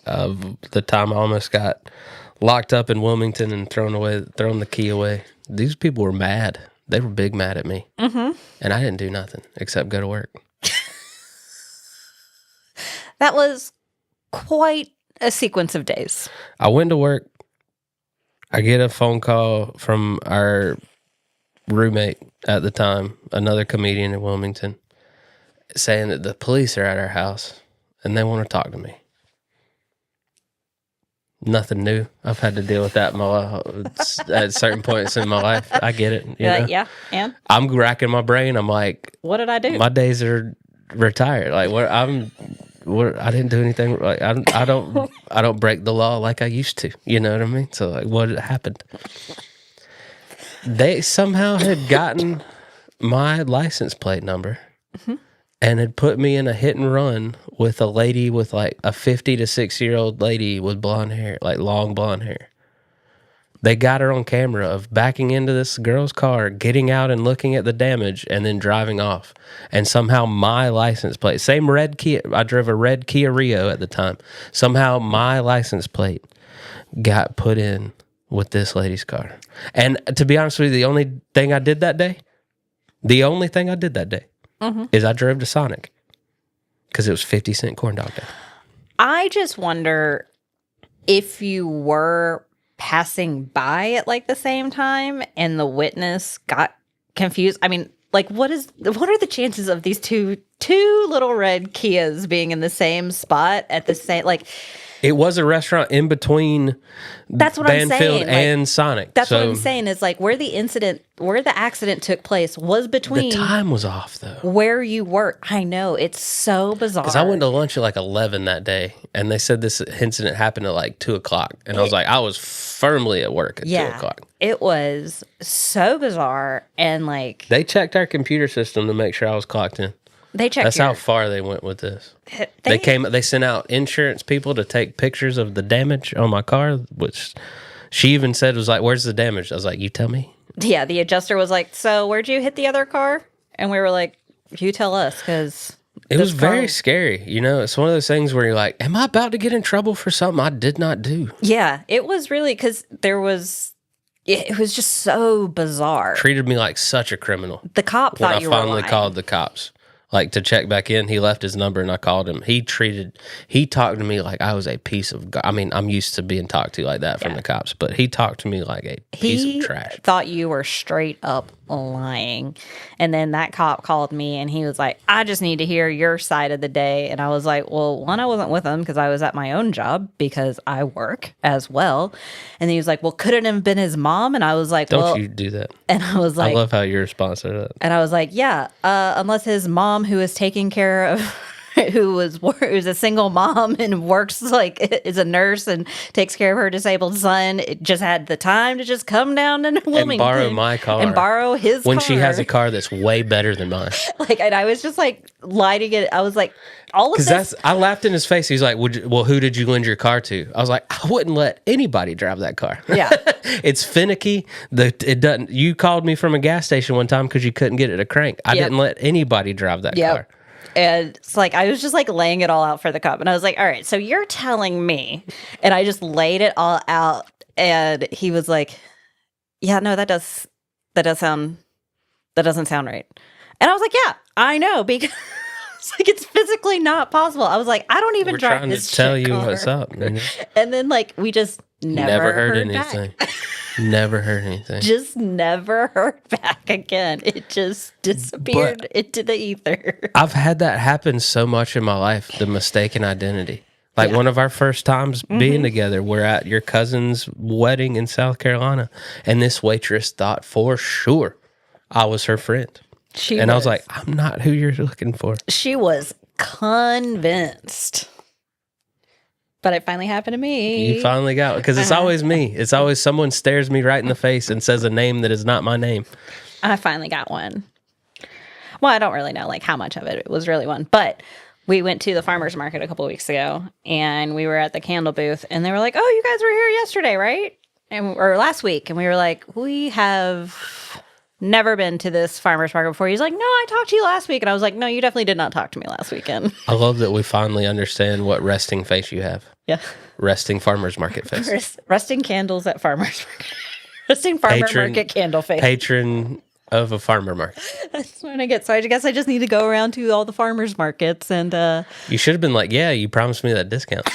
of the time I almost got locked up in Wilmington and thrown the key away. These people were mad. They were big mad at me. Mm-hmm. And I didn't do nothing except go to work. That was quite a sequence of days. I went to work. I get a phone call from our roommate at the time, another comedian in Wilmington, saying that the police are at our house and they want to talk to me. Nothing new. I've had to deal with that at certain points in my life. I get it. You know? Yeah, and I'm racking my brain. I'm like, what did I do? My days are retired. Like, I didn't do anything. Like, I don't break the law like I used to. You know what I mean? So, like, what happened? They somehow had gotten my license plate number. Mm-hmm. And had put me in a hit and run with a lady with like a 50 to 60-year-old lady with blonde hair, like long blonde hair. They got her on camera of backing into this girl's car, getting out and looking at the damage, and then driving off. And somehow my license plate, same red Kia, I drove a red Kia Rio at the time. Somehow my license plate got put in with this lady's car. And to be honest with you, the only thing I did that day is I drove to Sonic because it was 50-cent corn dog day. I just wonder if you were passing by at like the same time and the witness got confused. I mean, like, what are the chances of these two little red Kias being in the same spot at the same, like... It was a restaurant in between that's what I'm saying. and like, Sonic. That's what I'm saying is like where the accident took place was between... The time was off, though. Where you work. I know. It's so bizarre. Because I went to lunch at like 11 that day, and they said this incident happened at like 2 o'clock. And I was like, I was firmly at work at 2 o'clock. It was so bizarre. And like... They checked our computer system to make sure I was clocked in. That's how far they went with this. They sent out insurance people to take pictures of the damage on my car, which she even said was like, "Where's the damage?" I was like, "You tell me." Yeah, the adjuster was like, "So where'd you hit the other car?" And we were like, "You tell us," because it was very scary. You know, it's one of those things where you're like, "Am I about to get in trouble for something I did not do?" Yeah, it was really because it was just so bizarre. Treated me like such a criminal. The cop thought you were lying. I finally called the cops. Like, to check back in, he left his number and I called him. He talked to me like I was a piece of, I mean, I'm used to being talked to like that from the cops, but he talked to me like a piece of trash. He thought you were straight up lying. And then that cop called me and he was like, I just need to hear your side of the day. And I was like, well, one, I wasn't with him because I was at my own job because I work as well. And he was like, well, couldn't it have been his mom? And I was like, Don't you do that. And I was like, I love how your response to that. And I was like, yeah, unless his mom, who is taking care of, who's a single mom and works like is a nurse and takes care of her disabled son, it just had the time to just come down to Wilmington and borrow my car and borrow his when car. She has a car that's way better than mine. Like, and I was just like lighting it. I was like, all of this. I laughed in his face. He's like, well, who did you lend your car to? I was like, I wouldn't let anybody drive that car. Yeah, it's finicky. It doesn't. You called me from a gas station one time because you couldn't get it to crank. I didn't let anybody drive that car. And it's like, I was just like laying it all out for the cop. And I was like, all right, so you're telling me. And I just laid it all out. And he was like, yeah, no, that doesn't sound right. And I was like, yeah, I know, because like, it's physically not possible. I was like, I don't even drive this shit car. We're trying to tell you what's up, man. And then like, we just never heard anything. Back. Never heard anything. Just never heard back again. It just disappeared into the ether. I've had that happen so much in my life, the mistaken identity. Like one of our first times being together, we're at your cousin's wedding in South Carolina, and this waitress thought for sure I was her friend. I was like, I'm not who you're looking for. She was convinced. But it finally happened to me. You finally got it. Because it's always me. It's always someone stares me right in the face and says a name that is not my name. I finally got one. Well, I don't really know like how much of it was really one. But we went to the farmer's market a couple of weeks ago. And we were at the candle booth. And they were like, oh, you guys were here yesterday, right? Or last week. And we were like, we have never been to this farmer's market before. He's like, no, I talked to you last week. And I was like, no, you definitely did not talk to me last weekend. I love that we finally understand what resting face you have. Yeah. Resting Farmers Market face. Resting candles at farmers market. Resting farmer market candle face. Patron of a farmer market. That's what I get. So I guess I just need to go around to all the farmers markets and You should have been like, yeah, you promised me that discount.